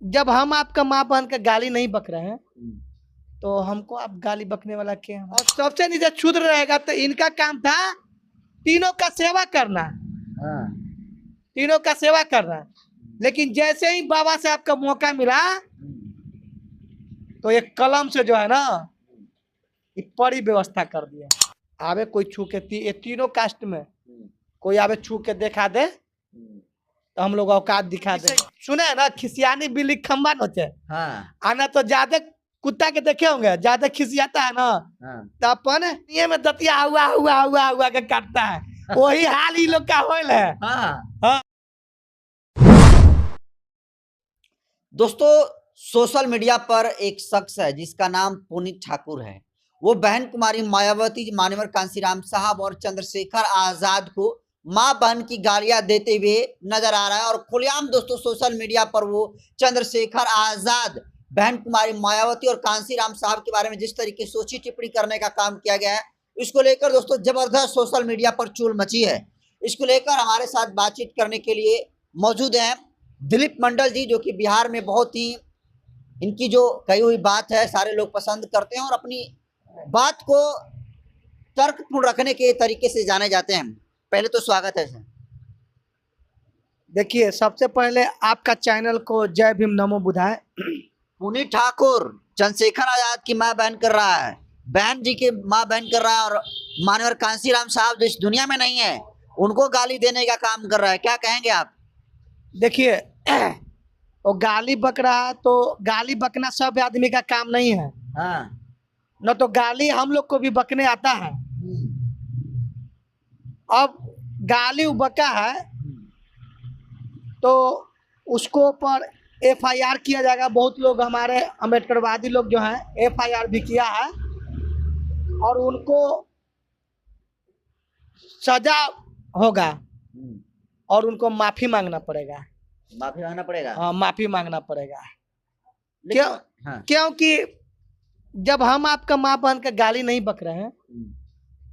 जब हम आपका माँ बहन का गाली नहीं बक रहे हैं तो हमको आप गाली बकने वाला क्या है? और सबसे नीचे क्षुद्र रहेगा तो इनका काम था तीनों का सेवा करना। हाँ। तीनों का सेवा करना, लेकिन जैसे ही बाबा से आपका मौका मिला तो एक कलम से जो है ना ये बड़ी व्यवस्था कर दिया। आवे कोई छू के ये तीनों कास्ट में कोई आवे छू के देखा दे तो हम लोग औकात दिखा दे। सुने है ना, खिसियानी बिल्ली खम्बा नोचे। हाँ। आना तो ज्यादा कुत्ता के देखे होंगे, ज्यादा खिसियाता है ना तो अपन ये में दतिया हुआ हुआ हुआ हुआ के काटता है। वही हाल ही लोग का होल है। हाँ। दोस्तों, सोशल मीडिया पर एक शख्स है जिसका नाम पुनीत ठाकुर है। वो बहन कुमारी मायावती, मान्यवर कांसीराम साहब और चंद्रशेखर आजाद को मां बहन की गालियां देते हुए नजर आ रहा है। और खुलेआम दोस्तों सोशल मीडिया पर वो चंद्रशेखर आजाद, बहन कुमारी मायावती और कांसीराम साहब के बारे में जिस तरीके सोची टिप्पणी करने का काम किया गया है, इसको लेकर दोस्तों जबरदस्त सोशल मीडिया पर चूल मची है। इसको लेकर हमारे साथ बातचीत करने के लिए मौजूद हैं दिलीप मंडल जी, जो कि बिहार में बहुत ही इनकी जो कही हुई बात है सारे लोग पसंद करते हैं और अपनी बात को तर्कपूर्ण रखने के तरीके से जाने जाते हैं। पहले तो स्वागत है सर। देखिए, सबसे पहले आपका चैनल को जय भीम नमो बुधाए। पुनीत ठाकुर चंद्रशेखर आजाद की मां बहन कर रहा है, बहन जी की मां बहन कर रहा है, और मानवर कांसीराम साहब जो इस दुनिया में नहीं है उनको गाली देने का काम कर रहा है। क्या कहेंगे आप? देखिए, वो गाली बक रहा है तो गाली बकना सब आदमी का काम नहीं है। हाँ। न तो गाली हम लोग को भी बकने आता है। अब गाली बका है तो उसको पर FIR किया जाएगा। बहुत लोग हमारे अम्बेडकरवादी लोग जो हैं FIR भी किया है और उनको सजा होगा और उनको माफी मांगना पड़ेगा। माफी मांगना पड़ेगा? हाँ, माफी मांगना पड़ेगा। क्यों? हाँ। क्योंकि जब हम आपका माँ बहन का गाली नहीं बक रहे हैं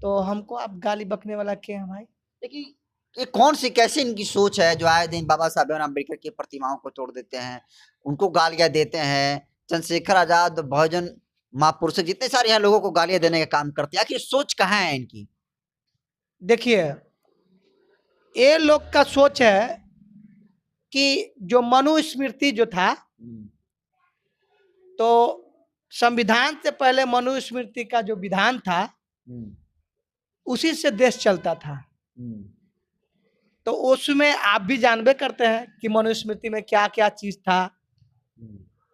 तो हमको आप गाली बकने वाला क्या है भाई? देखिए, ये कौन सी कैसी इनकी सोच है जो आए दिन बाबा साहब अम्बेडकर की प्रतिमाओं को तोड़ देते हैं, उनको गालियां देते हैं, चंद्रशेखर आजाद, बहुजन महापुरुष, जितने सारे हैं लोगों को गालियां देने का काम करते हैं। आखिर सोच कहाँ है इनकी? देखिए, ये लोग का सोच है कि जो मनुस्मृति जो था, तो संविधान से पहले मनुस्मृति का जो विधान था उसी से देश चलता था। तो उसमें आप भी जानबे करते हैं कि मनुस्मृति में क्या क्या चीज था।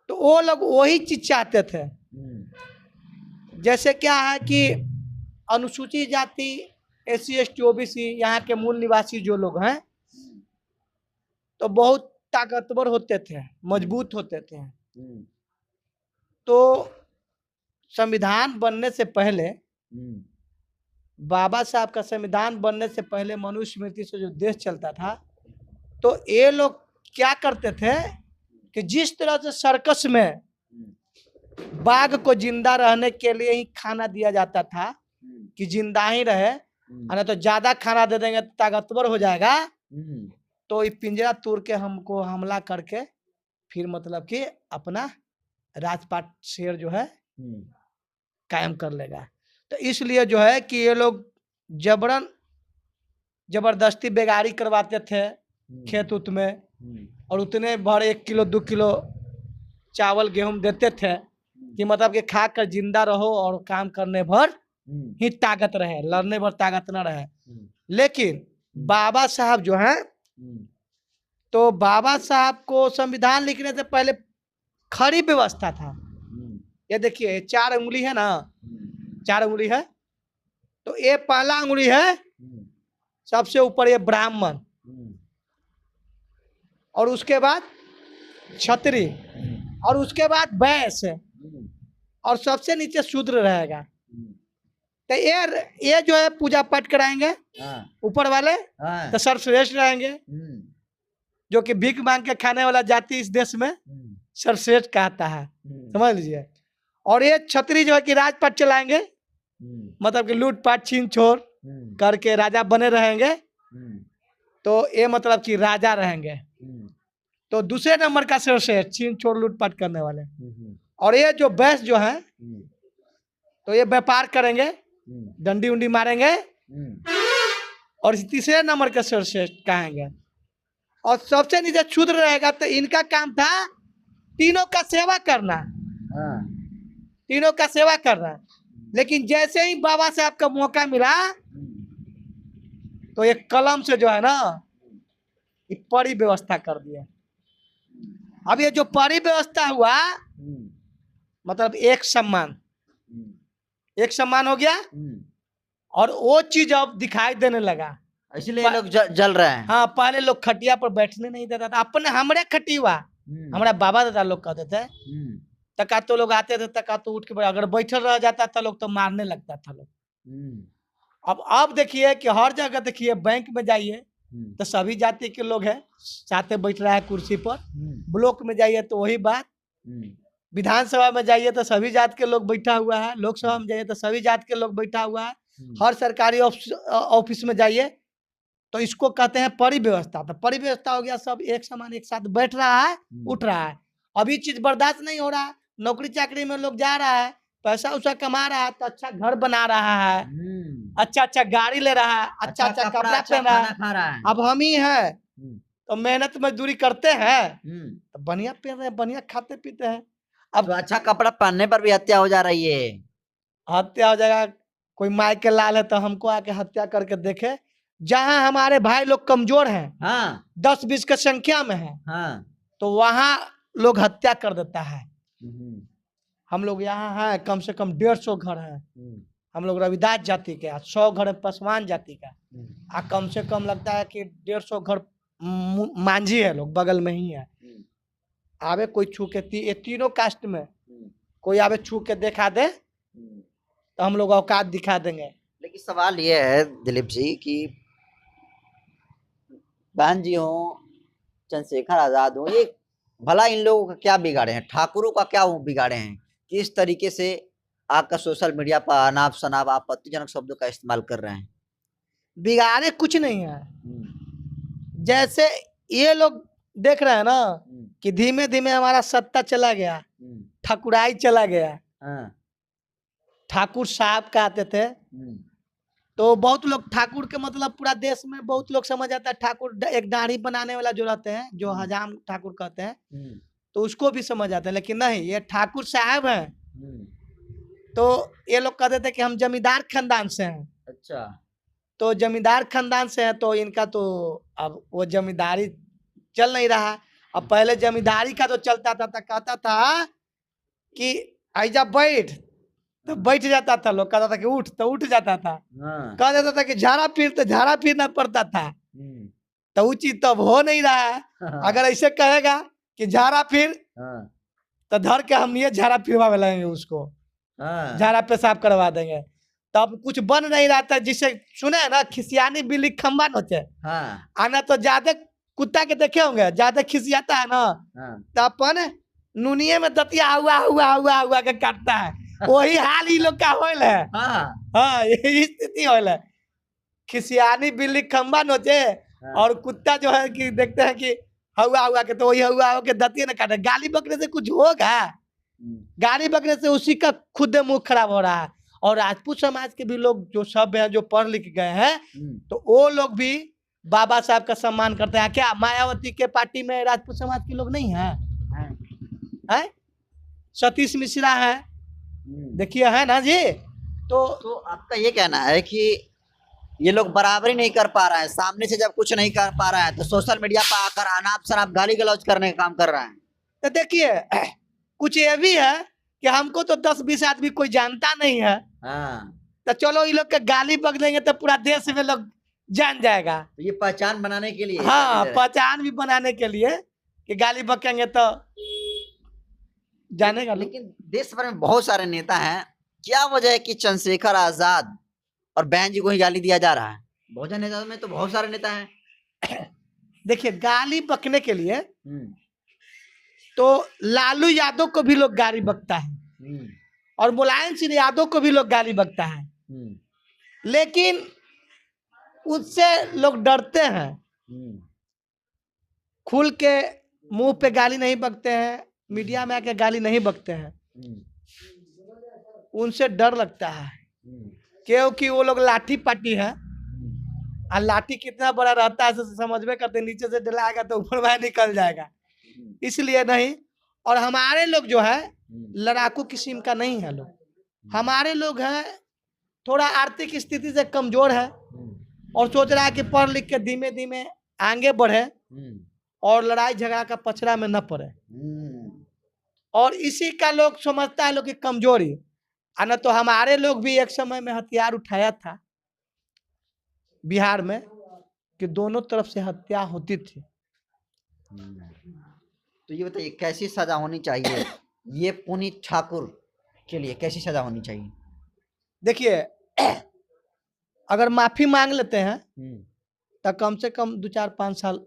तो वो लोग वही चीज चाहते थे। जैसे क्या है कि अनुसूचित जाति, SC ST OBC यहाँ के मूल निवासी जो लोग हैं तो बहुत ताकतवर होते थे, मजबूत होते थे। तो संविधान बनने से पहले, बाबा साहब का संविधान बनने से पहले मनुस्मृति से जो देश चलता था, तो ये लोग क्या करते थे कि जिस तरह से सर्कस में बाघ को जिंदा रहने के लिए ही खाना दिया जाता था कि जिंदा ही रहे, और तो ज्यादा खाना दे देंगे तो ताकतवर हो जाएगा, तो ये पिंजरा तोड़ के हमको हमला करके फिर मतलब कि अपना राजपाट शेर जो है कायम कर लेगा। तो इसलिए जो है कि ये लोग जबरदस्ती बेगारी करवाते थे खेत उत में, और उतने भर 1 किलो 2 किलो चावल गेहूं देते थे कि मतलब कि खा कर जिंदा रहो और काम करने भर ही ताकत रहे, लड़ने भर ताकत न रहे। लेकिन बाबा साहब जो हैं, तो बाबा साहब को संविधान लिखने से पहले खड़ी व्यवस्था था। ये देखिए 4 उंगली है ना, 4 उंगली है, तो ये पहला उंगली है सबसे ऊपर, ये ब्राह्मण, और उसके बाद क्षत्रिय, और उसके बाद वैश्य, और सबसे नीचे शूद्र रहेगा। तो ये जो है पूजा पाठ कराएंगे ऊपर वाले, तो सर्वश्रेष्ठ रहेंगे, जो कि भीख मांग के खाने वाला जाति इस देश में सर्वश्रेष्ठ कहता है, समझ लीजिए। और ये क्षत्रिय जो है कि राजपाट चलाएंगे, मतलब कि लूटपाट छीन छोड़ करके राजा बने रहेंगे, तो ये मतलब कि राजा रहेंगे। तो दूसरे नंबर का सर्वश्रेष्ठ छीन छोड़ लूटपाट करने वाले। और ये जो बैस जो है तो ये व्यापार करेंगे, डंडी उंडी मारेंगे और तीसरे नंबर का सर्वश्रेष्ठ कहेंगे। और सबसे नीचे क्षुद्र रहेगा तो इनका काम था तीनों का सेवा करना, तीनों का सेवा करना। लेकिन जैसे ही बाबा साहब का मौका मिला तो एक कलम से जो है ना ये परी व्यवस्था कर दिया। अब ये जो परी व्यवस्था हुआ मतलब एक सम्मान हो गया और वो चीज अब दिखाई देने लगा, इसलिए लोग जल रहे हैं। हाँ, पहले लोग खटिया पर बैठने नहीं देता था, अपने हमरे खटिया हमारा बाबा दादा लोग कहते थे। तका तो लोग आते थे, तका तो उठ के अगर बैठल रह जाता था लोग तो मारने लगता था लोग। अब देखिए कि हर जगह देखिए, बैंक में जाइए तो सभी जाति के लोग हैं, साथे बैठ रहा है कुर्सी पर। ब्लॉक में जाइए तो वही बात, विधानसभा में जाइए तो सभी जात के लोग बैठा हुआ है, लोकसभा में जाइए तो सभी जात के लोग बैठा हुआ है, हर सरकारी ऑफिस में जाइए तो इसको कहते हैं परिव्यवस्था। तो परिव्यवस्था हो गया, सब एक समान एक साथ बैठ रहा है, उठ रहा है। अभी चीज बर्दाश्त नहीं हो रहा है, नौकरी चाकरी में लोग जा रहा है, पैसा उसा कमा रहा है तो अच्छा घर बना रहा है, अच्छा अच्छा गाड़ी ले रहा है, अच्छा अच्छा कपड़ा पहन रहा है। अब हम ही है तो मेहनत मजदूरी करते हैं तो बढ़िया पहन रहे हैं, बढ़िया खाते पीते हैं। अब तो अच्छा कपड़ा पहनने पर भी हत्या हो जा रही है। हत्या हो जाएगा, कोई माई के लाल है तो हमको आके हत्या करके देखे। जहां हमारे भाई लोग कमजोर हैं, हाँ, 10-20 की संख्या में है, हाँ, तो वहां लोग हत्या कर देता है। हम लोग यहाँ हैं कम से कम 150 घर है, हम लोग रविदास जाति के, 100 घर पासवान जाति का, कम से कम लगता है कि 150 घर मांझी है, लोग बगल में ही है। आवे कोई छू के ये तीनों कास्ट में कोई आवे छू के दिखा दे तो हम लोग औकात दिखा देंगे। लेकिन सवाल ये है दिलीप जी कि बहन जी हो, चंद्रशेखर आजाद हो, ये भला इन लोगों का क्या बिगाड़े हैं, ठाकुरों का क्या बिगाड़े हैं, किस तरीके से आपका सोशल मीडिया पर अनाप शनाप आपत्तिजनक शब्दों का इस्तेमाल कर रहे हैं? बिगाड़े कुछ नहीं है, जैसे ये लोग देख रहे हैं ना कि धीमे धीमे हमारा सत्ता चला गया, ठाकुराई चला गया। ठाकुर साहब कहते थे तो बहुत लोग ठाकुर के मतलब पूरा देश में बहुत लोग समझ आता है ठाकुर एक दाढ़ी बनाने वाला जो रहते हैं, जो हजाम ठाकुर कहते हैं, तो उसको भी समझ आता है। लेकिन नहीं, ये ठाकुर साहब हैं तो ये लोग कहते थे कि हम जमींदार खानदान से हैं। अच्छा, तो जमींदार खानदान से है तो इनका तो अब वो जमींदारी चल नहीं रहा। अब पहले जमींदारी का तो चलता था तो कहता था कि आइजा बैठ तो बैठ जाता था, लोग कहता था कि उठ तो उठ जाता था, कह देता था कि झाड़ा फिर तो झाड़ा फिरना पड़ता था। तो वो चीज तब हो नहीं रहा है। अगर ऐसे कहेगा कि झाड़ा फिर तो धर के हम ये झाड़ा फिरवा लगेंगे, उसको झाड़ा पेशाब करवा देंगे। तब कुछ बन नहीं रहा था, जिसे सुने है ना खिसियानी बिल्ली खम्बा नोचे। आना तो ज्यादा कुत्ता के देखे होंगे, ज्यादा खिसियाता है ना तो अपन नुनिये में दतिया हुआ हुआ हुआ हुआ के काटता है। वही हाल ही लोग का होल है। हाँ, यही स्थिति होल है। खिसियानी बिल्ली खम्बा नोचे और कुत्ता जो है कि देखते हैं कि हुआ हुआ के तो वही हुआ हुआ के दतिया न काटे। गाली बकने से कुछ होगा? गाली बकने से उसी का खुद मुंह खराब हो रहा है। और राजपूत समाज के भी लोग जो सब हैं, जो पढ़ लिख गए हैं, तो वो लोग भी बाबा साहब का सम्मान करते हैं। क्या मायावती के पार्टी में राजपूत समाज के लोग नहीं हैं? है? सतीश मिश्रा है, देखिए है ना जी। तो आपका ये कहना है कि ये लोग बराबरी नहीं कर पा रहे हैं, सामने से जब कुछ नहीं कर पा रहा है तो सोशल मीडिया पर आकर अनाप शनाप गाली गलौज करने का काम कर रहे हैं। तो देखिए कुछ ये भी है कि हमको तो 10-20 आदमी कोई जानता नहीं है, तो चलो ये लोग के गाली बक देंगे तो पूरा देश में लोग जान जाएगा। तो ये पहचान बनाने के लिए, हाँ, पहचान भी बनाने के लिए कि गाली बकेंगे तो जानेगा। लेकिन देश भर में बहुत सारे नेता हैं, क्या वजह है कि चंद्रशेखर आजाद और बहन जी को ही गाली दिया जा रहा है? बहुजन नेता में तो बहुत सारे नेता हैं। देखिए गाली बकने के लिए तो लालू यादव को भी लोग गाली बकता है और मुलायम सिंह यादव को भी लोग गाली बकता है, लेकिन उससे लोग डरते हैं, खुल के मुंह पे गाली नहीं बकते हैं, मीडिया में आके गाली नहीं बकते हैं, उनसे डर लगता है, क्योंकि वो लोग लाठी पाटी है, और लाठी कितना बड़ा रहता है समझ में करते, नीचे से डलाएगा तो ऊपर बाहर निकल जाएगा, इसलिए नहीं। और हमारे लोग जो है लड़ाकू किस्म का नहीं है लोग, हमारे लोग हैं थोड़ा आर्थिक स्थिति से कमजोर है और सोच रहा है कि पढ़ लिख के धीमे धीमे आगे बढ़े और लड़ाई झगड़ा का पछड़ा में न पड़े, और इसी का लोग समझता है लोग की कमजोरी। न तो हमारे लोग भी एक समय में हथियार उठाया था बिहार में, कि दोनों तरफ से हत्या होती थी। तो ये बताइए कैसी सजा होनी चाहिए ये पुनीत ठाकुर के लिए, कैसी सजा होनी चाहिए? देखिए अगर माफी मांग लेते हैं तो कम से कम 2-4-5 साल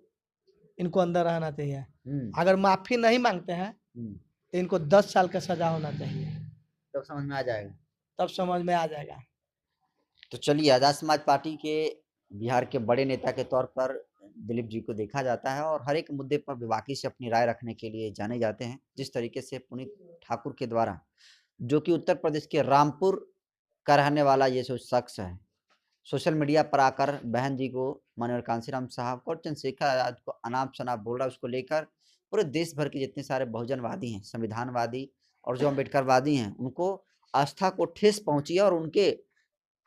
इनको अंदर रहना चाहिए। अगर माफी नहीं मांगते हैं तो इनको 10 साल का सजा होना चाहिए, तब समझ में आ जाएगा। तब समझ में आ जाएगा। तो चलिए, आजाद समाज पार्टी के बिहार के बड़े नेता के तौर पर दिलीप जी को देखा जाता है और हर एक मुद्दे पर बेबाकी से अपनी राय रखने के लिए जाने जाते हैं। जिस तरीके से पुनीत ठाकुर के द्वारा, जो कि उत्तर प्रदेश के रामपुर का रहने वाला ये जो शख्स है, सोशल मीडिया पर आकर बहन जी को, माननीय कांसीराम साहब को और चंद्रशेखर आजाद को अनाप शनाप बोल रहा है, उसको लेकर पूरे देश भर के जितने सारे बहुजनवादी हैं, संविधानवादी और जो अम्बेडकरवादी हैं, उनको आस्था को ठेस पहुंची है और उनके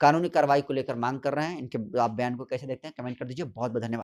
कानूनी कार्रवाई को लेकर मांग कर रहे हैं। इनके आप बयान को कैसे देखते हैं, कमेंट कर दीजिए। बहुत बहुत धन्यवाद।